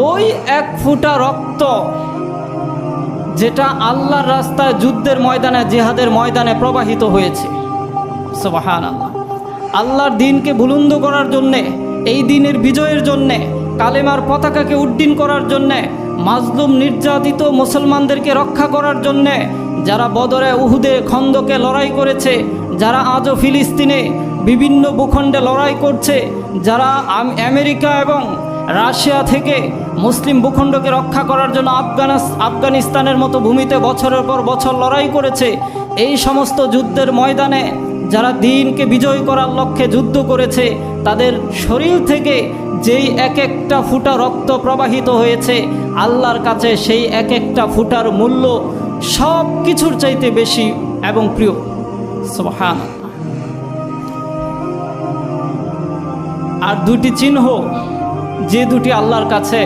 ওই এক ফোঁটা রক্ত যেটা আল্লাহর রাস্তায় যুদ্ধের ময়দানে, জিহাদের ময়দানে প্রবাহিত হয়েছে। সুবহানাল্লাহ। আল্লাহর দ্বীনকে বুলন্দ করার জন্যে, এই দ্বীনের বিজয়ের জন্যে, কালেমার পতাকাকে উড্ডীন করার জন্যে, মাজলুম নির্যাতিত মুসলমানদেরকে রক্ষা করার জন্যে যারা বদরে, উহুদে, খন্দকে লড়াই করেছে, যারা আজও ফিলিস্তিনে বিভিন্ন ভূখণ্ডে লড়াই করছে, যারা আমেরিকা এবং রাশিয়া থেকে মুসলিম ভূখণ্ডকে রক্ষা করার জন্য আফগানিস্তানের মতো ভূমিতে বছরের পর বছর লড়াই করেছে, এই সমস্ত যুদ্ধের ময়দানে যারা দ্বীনকে বিজয় করার লক্ষ্যে যুদ্ধ করেছে, তাদের শরীর থেকে যেই এক একটা ফোঁটা রক্ত প্রবাহিত হয়েছে, আল্লাহর কাছে সেই এক একটা ফোঁটার মূল্য সব কিছুর চাইতে বেশি এবং প্রিয়। সুবহানাল্লাহ। আর দুটি চিহ্ন, যে দুটি আল্লাহর কাছে